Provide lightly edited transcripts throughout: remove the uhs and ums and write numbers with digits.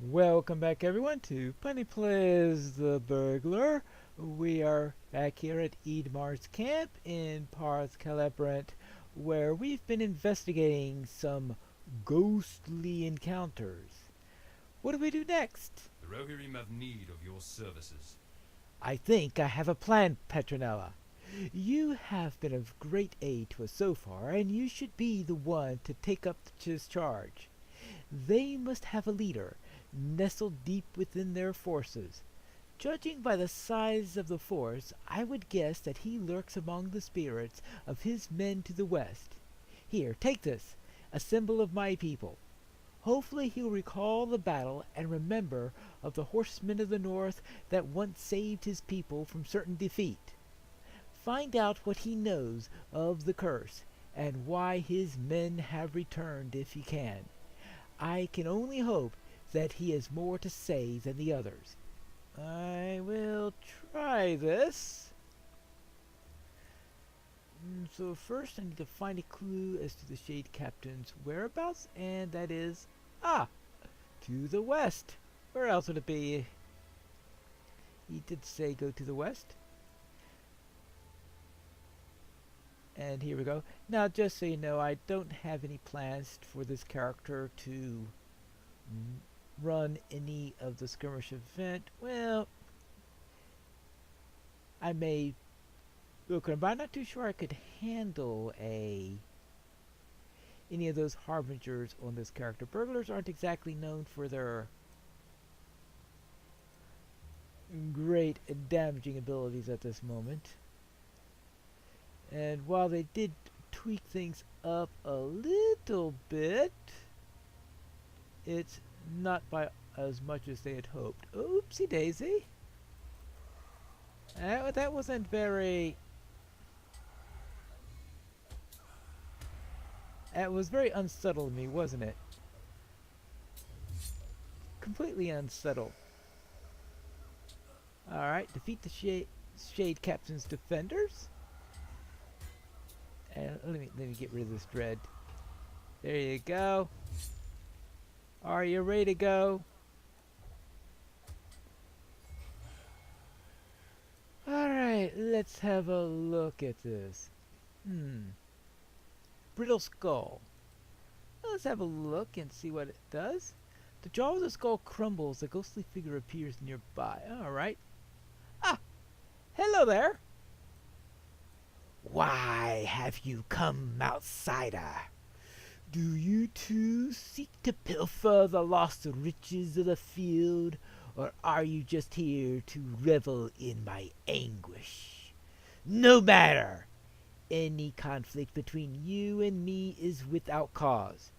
Welcome back everyone to Bunny Plays the Burglar. We are back here at Eadmar's camp in Parth Calabrant, where we've been investigating some ghostly encounters. What do we do next? The Rohirrim have need of your services. I think I have a plan, Petronella. You have been of great aid to us so far, and you should be the one to take up this charge. They must have a leader, nestled deep within their forces. Judging by the size of the force, I would guess that he lurks among the spirits of his men to the west. Here, take this, a symbol of my people. Hopefully he'll recall the battle and remember of the horsemen of the north that once saved his people from certain defeat. Find out what he knows of the curse and why his men have returned if he can. I can only hope that he has more to say than the others. I will try this. So first I need to find a clue as to the Shade Captain's whereabouts, and that is, to the west. Where else would it be? He did say go to the west. And here we go. Now, just so you know, I don't have any plans for this character to run any of the skirmish event. Well, I may look at them, but I'm not too sure I could handle any of those harbingers on this character. Burglars aren't exactly known for their great damaging abilities at this moment. And while they did tweak things up a little bit, it's not by as much as they had hoped. Oopsie daisy. That wasn't very... That was very unsettled to me, wasn't it? Completely unsettled. Alright, defeat the Shade Captain's defenders. And let me get rid of this dread. There you go. Are you ready to go? Alright, let's have a look at this. Brittle skull. Let's have a look and see what it does. The jaw of the skull crumbles. A ghostly figure appears nearby. Alright. Hello there. Why have you come, outsider? Do you too seek to pilfer the lost riches of the field, or are you just here to revel in my anguish? No matter! Any conflict between you and me is without cause.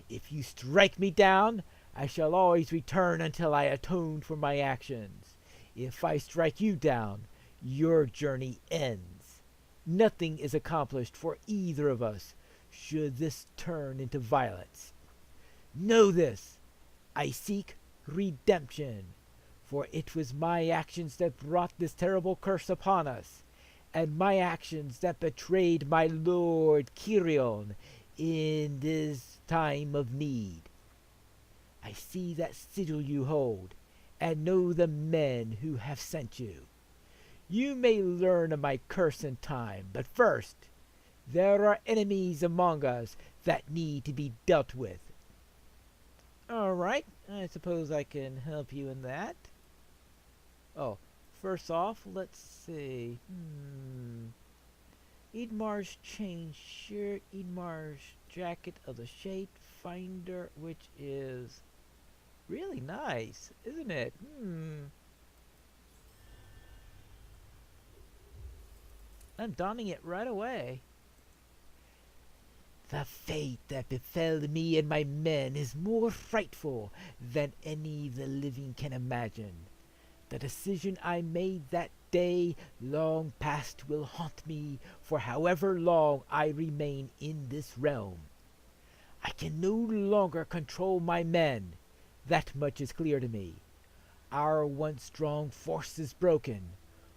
If you strike me down, I shall always return until I atone for my actions. If I strike you down, your journey ends. Nothing is accomplished for either of us should this turn into violence. Know this, I seek redemption, for it was my actions that brought this terrible curse upon us, and my actions that betrayed my lord Kirion in this time of need. I see that sigil you hold, and know the men who have sent you. You may learn of my curse in time, but first, there are enemies among us that need to be dealt with. Alright, I suppose I can help you in that. Oh, first off, let's see. Eadmar's chain shirt, Eadmar's jacket of the Shade Finder, which is really nice, isn't it? I'm donning it right away. The fate that befell me and my men is more frightful than any the living can imagine. The decision I made that day long past will haunt me for however long I remain in this realm. I can no longer control my men. That much is clear to me. Our once strong force is broken,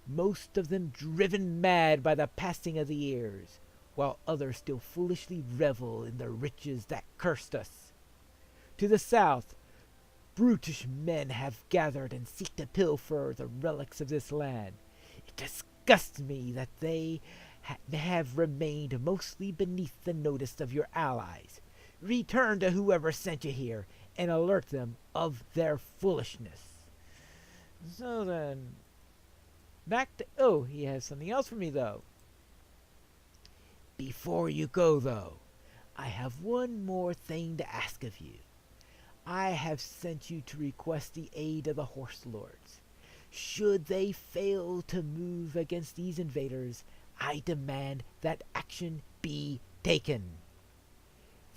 most of them driven mad by the passing of the years, while others still foolishly revel in the riches that cursed us. To the south, brutish men have gathered and seek to pilfer the relics of this land. It disgusts me that they have remained mostly beneath the notice of your allies. Return to whoever sent you here and alert them of their foolishness. So then, back to... Oh, he has something else for me, though. Before you go, though, I have one more thing to ask of you. I have sent you to request the aid of the Horse Lords. Should they fail to move against these invaders, I demand that action be taken.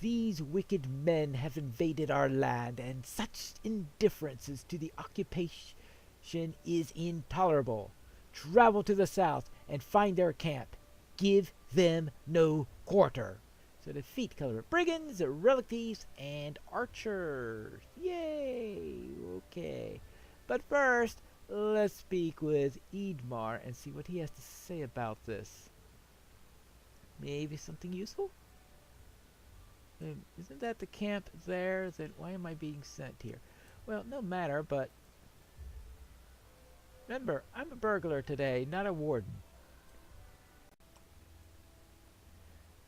These wicked men have invaded our land, and such indifference to the occupation is intolerable. Travel to the south and find their camp. Give them no quarter. So defeat colored brigands, relic thieves, and archers. Yay! Okay. But first, let's speak with Idmar and see what he has to say about this. Maybe something useful? Isn't that the camp there? Then why am I being sent here? Well, no matter, but... Remember, I'm a burglar today, not a warden.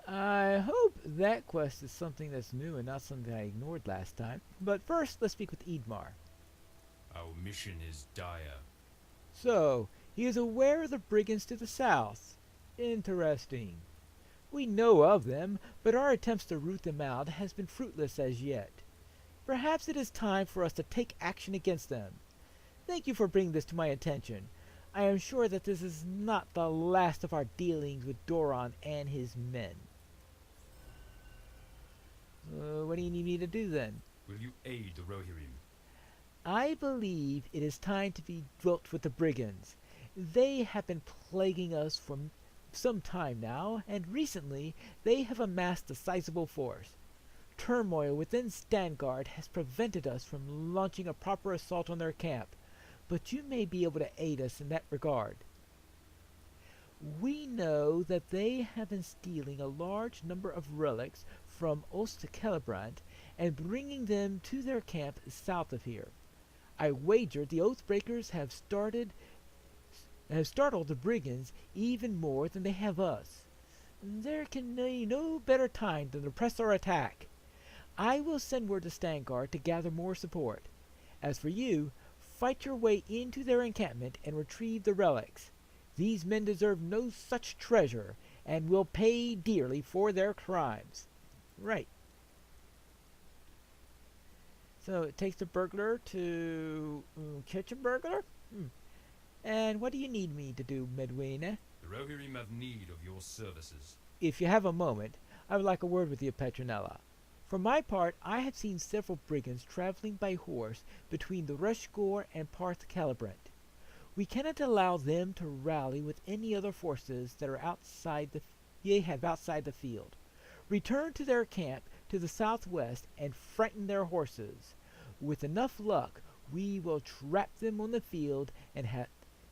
I hope that quest is something that's new and not something I ignored last time. But first, let's speak with Idmar. Our mission is dire. So, he is aware of the brigands to the south. Interesting. We know of them, but our attempts to root them out has been fruitless as yet. Perhaps it is time for us to take action against them. Thank you for bringing this to my attention. I am sure that this is not the last of our dealings with Doron and his men. What do you need me to do then? Will you aid the Rohirrim? I believe it is time to be dwelt with the brigands. They have been plaguing us for some time now, and recently they have amassed a sizable force. Turmoil within Stangard has prevented us from launching a proper assault on their camp, but you may be able to aid us in that regard. We know that they have been stealing a large number of relics from Ost-Celebrant and bringing them to their camp south of here. I wager the Oathbreakers have startled the brigands even more than they have us. There can be no better time than to press our attack. I will send word to Stangard to gather more support. As for you, fight your way into their encampment and retrieve the relics. These men deserve no such treasure, and will pay dearly for their crimes. Right. So it takes the burglar to catch a burglar? And what do you need me to do, Medwayne? The Rohirrim have need of your services. If you have a moment, I would like a word with you, Petronella. For my part, I have seen several brigands traveling by horse between the Rushgore and Parth Celebrant. We cannot allow them to rally with any other forces that are outside the field. Return to their camp to the southwest and frighten their horses. With enough luck, we will trap them on the field and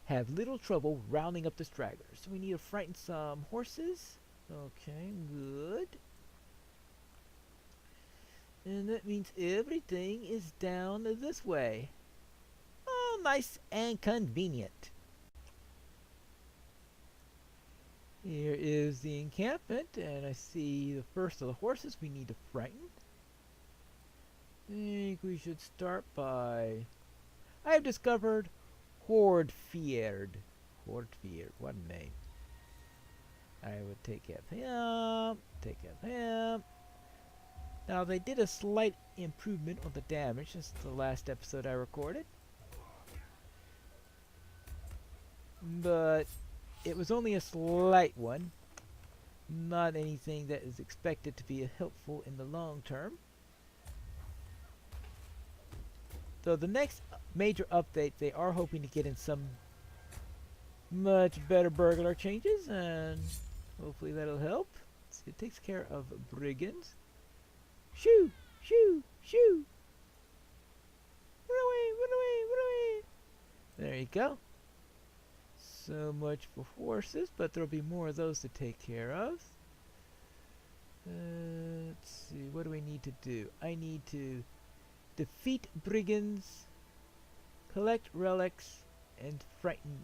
have little trouble rounding up the stragglers. So we need to frighten some horses. Okay, good. And that means everything is down this way. Oh, nice and convenient. Here is the encampment, and I see the first of the horses we need to frighten. I think we should start by... I have discovered Hordfjord. Hordfjord, what a name. I would take care of him, take care of him. Now, they did a slight improvement on the damage since the last episode I recorded. But it was only a slight one. Not anything that is expected to be helpful in the long term. So the next major update, they are hoping to get in some much better burglar changes, and hopefully that'll help. It takes care of brigands. Shoo! Shoo! Shoo! Run away! Run away! Run away! There you go. So much for horses, but there'll be more of those to take care of. Let's see, what do we need to do? I need to defeat brigands, collect relics, and frighten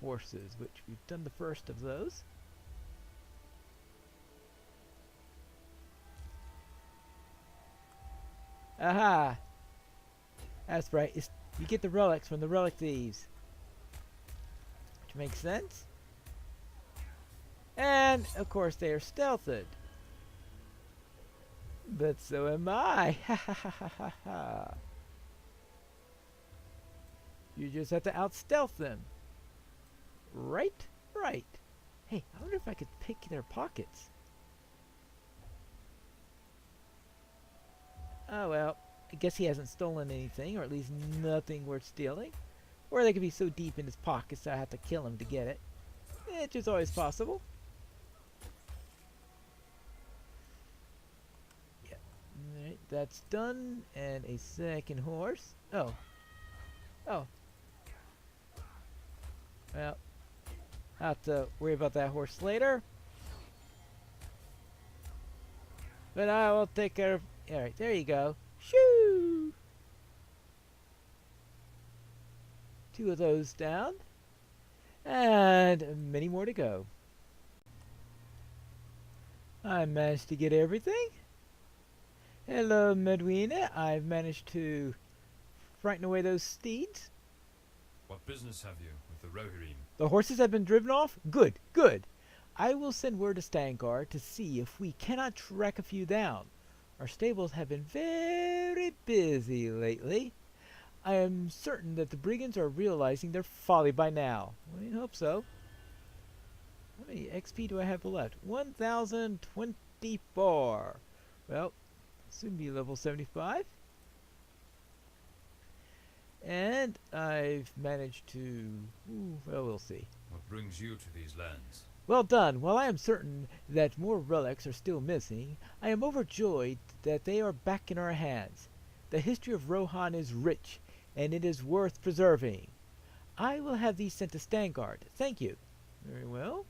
horses, which we've done the first of those. Aha! That's right. You get the relics from the relic thieves. Which makes sense. And, of course, they are stealthed. But so am I. Ha ha ha ha ha ha. You just have to out-stealth them. Right? Right. Hey, I wonder if I could pick their pockets. Oh well, I guess he hasn't stolen anything, or at least nothing worth stealing. Or they could be so deep in his pockets that I have to kill him to get it. Which is always possible. Yeah. Alright, that's done. And a second horse. Oh. Oh. Well, I'll have to worry about that horse later. But I will take care of... Alright, there you go. Shoo! 2 of those down. And many more to go. I managed to get everything. Hello, Medwina. I've managed to frighten away those steeds. What business have you with the Rohirrim? The horses have been driven off? Good, good. I will send word to Stangar to see if we cannot track a few down. Our stables have been very busy lately. I am certain that the brigands are realizing their folly by now. I hope so. How many XP do I have left? 1024. Well, soon be level 75. And I've managed to... well, we'll see. What brings you to these lands? Well done. While I am certain that more relics are still missing, I am overjoyed that they are back in our hands. The history of Rohan is rich, and it is worth preserving. I will have these sent to Stangard. Thank you. Very well.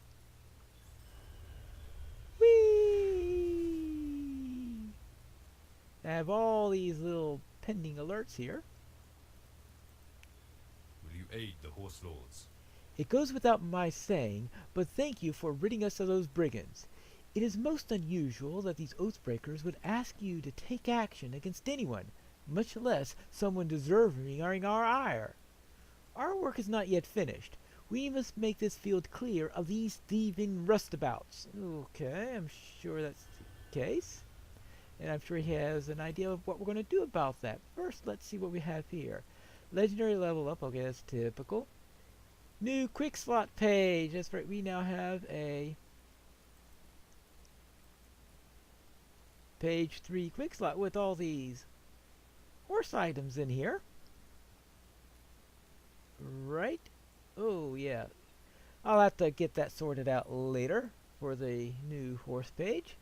Whee! I have all these little pending alerts here. Will you aid the Horse Lords? It goes without my saying, but thank you for ridding us of those brigands. It is most unusual that these oathbreakers would ask you to take action against anyone, much less someone deserving our ire. Our work is not yet finished. We must make this field clear of these thieving rustabouts. Okay, I'm sure that's the case. And I'm sure he has an idea of what we're going to do about that. First, let's see what we have here. Legendary level up. Okay, that's typical. New quick slot page. That's right. We now have a page 3 quick slot with all these horse items in here. Right. Oh yeah. I'll have to get that sorted out later for the new horse page.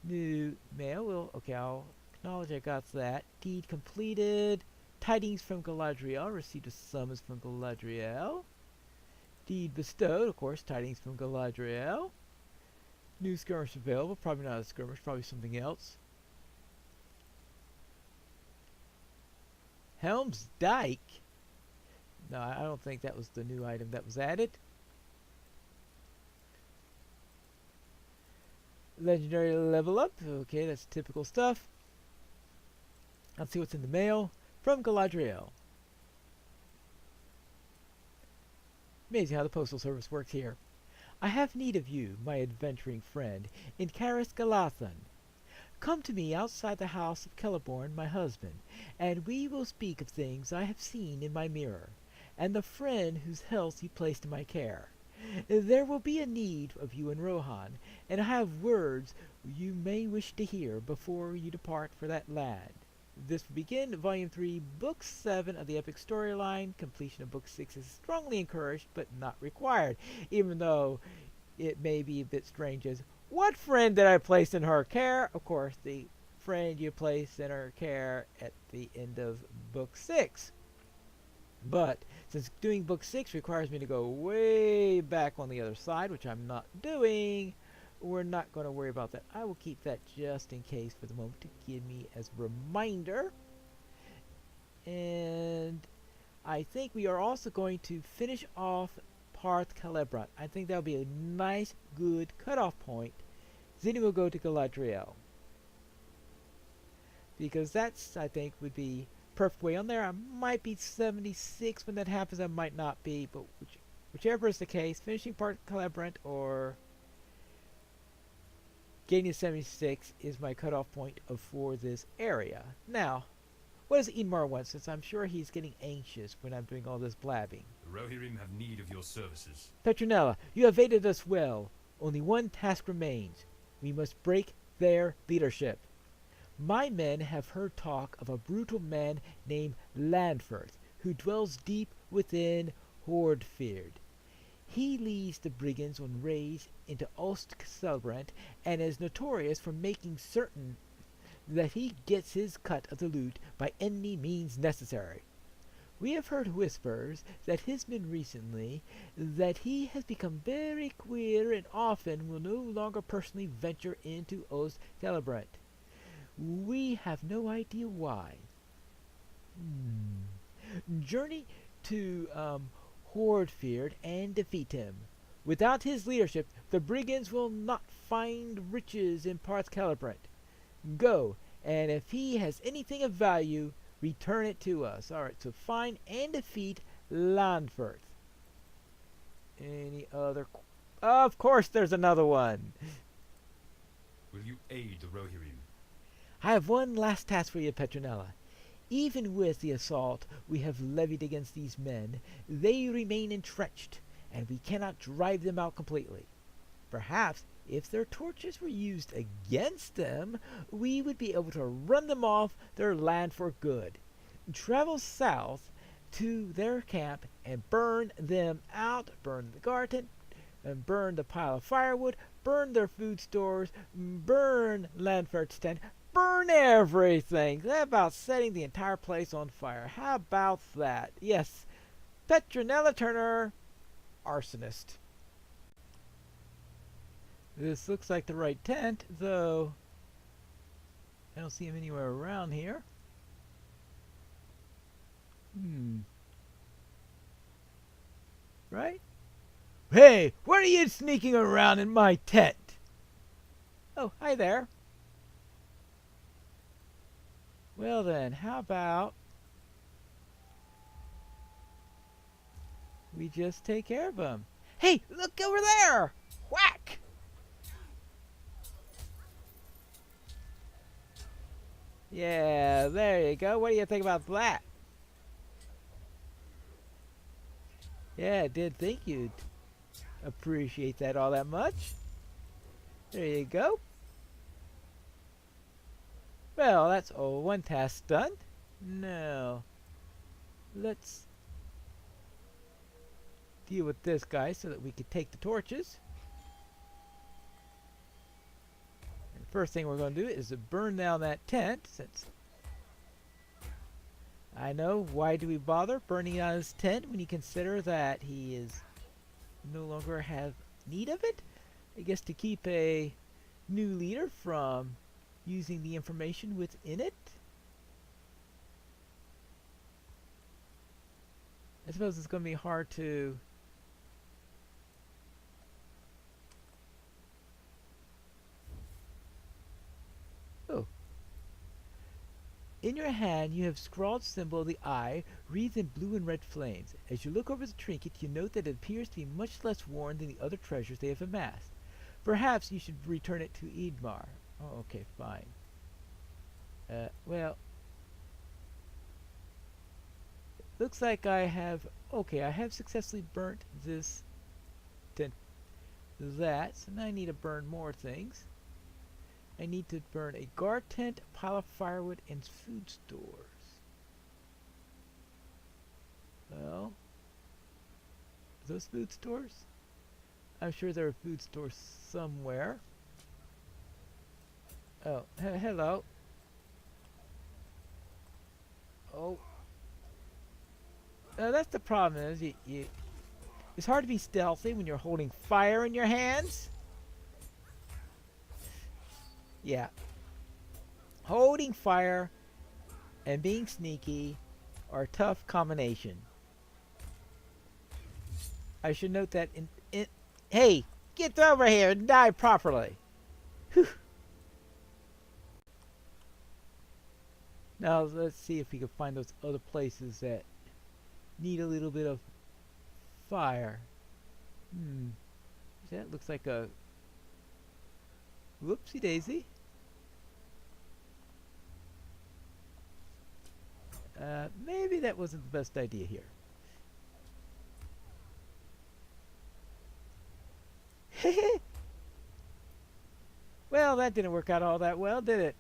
New mail. Okay, I'll acknowledge I got that. Deed completed. Tidings from Galadriel. Received a summons from Galadriel. Deed bestowed, of course, tidings from Galadriel. New skirmish available, probably not a skirmish, probably something else. Helm's Dyke? No, I don't think that was the new item that was added. Legendary level up, okay, that's typical stuff. Let's see what's in the mail from Galadriel. Amazing how the postal service works here. I have need of you, my adventuring friend, in Caris Galathan. Come to me outside the house of Celeborn, my husband, and we will speak of things I have seen in my mirror, and the friend whose health you placed in my care. There will be a need of you in Rohan, and I have words you may wish to hear before you depart for that land. This will begin Volume 3, Book 7 of the Epic Storyline. Completion of Book 6 is strongly encouraged, but not required, even though it may be a bit strange as, what friend did I place in her care? Of course, the friend you placed in her care at the end of Book 6. But, since doing Book 6 requires me to go way back on the other side, which I'm not doing, we're not going to worry about that. I will keep that just in case for the moment to give me as a reminder. And I think we are also going to finish off Parth Celebrant. I think that'll be a nice, good cutoff point. Then we'll go to Galadriel. Because that's, I think, would be perfect way on there. I might be 76 when that happens. I might not be, but whichever is the case, finishing Parth Celebrant or getting to 76 is my cutoff point for this area. Now, what does Ingmar want, since I'm sure he's getting anxious when I'm doing all this blabbing? The Rohirrim have need of your services. Petronella, you have aided us well. Only one task remains. We must break their leadership. My men have heard talk of a brutal man named Lanfirth, who dwells deep within Hordfjord. He leads the brigands on raids into Ostcelebrant and is notorious for making certain that he gets his cut of the loot by any means necessary. We have heard whispers that his men recently that he has become very queer and often will no longer personally venture into Ostcelebrant. We have no idea why. Journey to Hordfjord and defeat him. Without his leadership, the brigands will not find riches in Parth Celebrant. Go, and if he has anything of value, return it to us. Alright, so find and defeat Lanfirth. Any other... Of course there's another one! Will you aid the Rohirrim? I have one last task for you, Petronella. Even with the assault we have levied against these men, they remain entrenched, and we cannot drive them out completely. Perhaps, if their torches were used against them, we would be able to run them off their land for good. Travel south to their camp and burn them out, burn the garden, and burn the pile of firewood, burn their food stores, burn Lanfirth's tent, burn everything. How about setting the entire place on fire? How about that? Yes, Petronella Turner, arsonist. This looks like the right tent, though I don't see him anywhere around here. Right? Hey, what are you sneaking around in my tent? Oh, hi there. Well then, how about we just take care of him? Hey, look over there! Whack! Yeah, there you go. What do you think about that? Yeah, I did think you'd appreciate that all that much. There you go. Well, that's one task done. Now, let's deal with this guy so that we can take the torches. And the first thing we're going to do is to burn down that tent, since I know, why do we bother burning down his tent when you consider that he is no longer have need of it? I guess to keep a new leader from using the information within it. I suppose it's going to be hard to in your hand, you have scrawled symbol of the eye, wreathed in blue and red flames. As you look over the trinket, you note that it appears to be much less worn than the other treasures they have amassed. Perhaps you should return it to Ingmar. Oh, okay, fine. Well, looks like I have... Okay, I have successfully burnt this... that, so now I need to burn more things. I need to burn a guard tent, a pile of firewood, and food stores. Well, are those food stores? I'm sure there are food stores somewhere. Oh, hello. Oh. That's the problem is it's hard to be stealthy when you're holding fire in your hands. Yeah. Holding fire and being sneaky are a tough combination. I should note that hey, get over here and die properly. Whew. Now let's see if we can find those other places that need a little bit of fire. That looks like a whoopsie daisy. Maybe that wasn't the best idea here. Well, that didn't work out all that well, did it?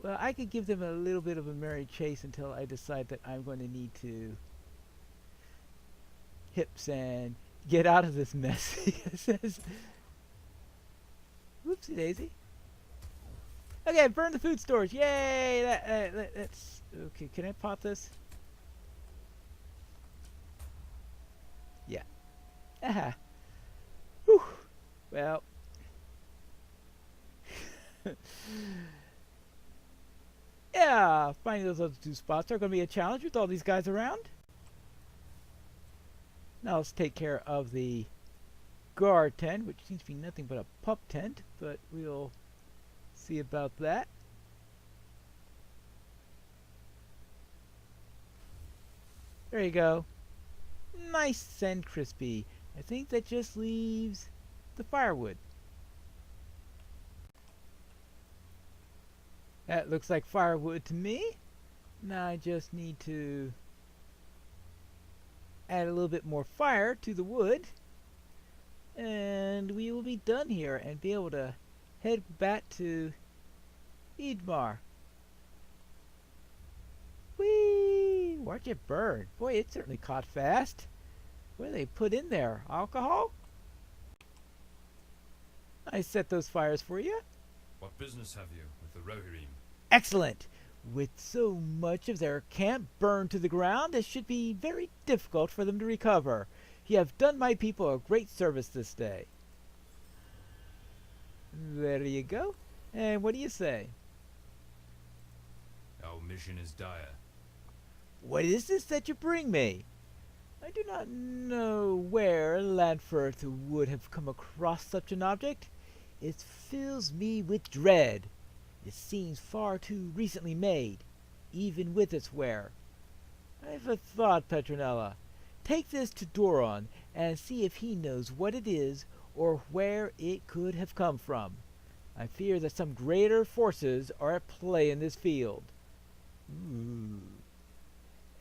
Well, I could give them a little bit of a merry chase until I decide that I'm going to need to hips and get out of this mess. It says, whoopsie daisy. Okay, burn the food stores. Yay! That's okay. Can I pot this? Yeah. Aha. Whew. Well. Yeah, finding those other two spots are going to be a challenge with all these guys around. Now let's take care of the guard tent, which seems to be nothing but a pup tent, but we'll see about that. There you go. Nice and crispy. I think that just leaves the firewood. That looks like firewood to me. Now I just need to add a little bit more fire to the wood, and we will be done here and be able to head back to TitanBar. Whee! Watch it burn. Boy, it certainly caught fast. What do they put in there? Alcohol? I set those fires for you. What business have you with the Rohirrim? Excellent! With so much of their camp burned to the ground, it should be very difficult for them to recover. You have done my people a great service this day. There you go. And what do you say? Our mission is dire. What is this that you bring me? I do not know where Lanford would have come across such an object. It fills me with dread. It seems far too recently made, even with its wear. I have a thought, Petronella. Take this to Doron and see if he knows what it is or where it could have come from. I fear that some greater forces are at play in this field. Ooh.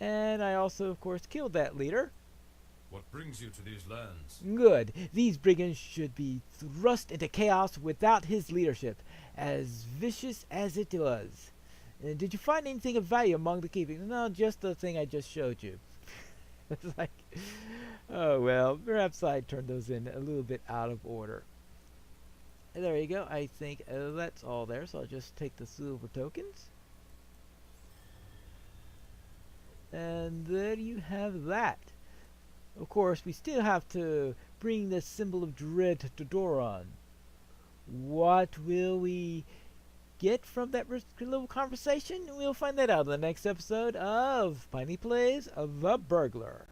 And I also, of course, killed that leader. What brings you to these lands? Good. These brigands should be thrust into chaos without his leadership, as vicious as it was. Did you find anything of value among the keeping? No, just the thing I just showed you. It's like, oh well, perhaps I turned those in a little bit out of order. And there you go. I think that's all there, so I'll just take the silver tokens. And there you have that. Of course, we still have to bring this symbol of dread to Doron. What will we get from that little conversation? We'll find that out in the next episode of Piney Plays of the Burglar.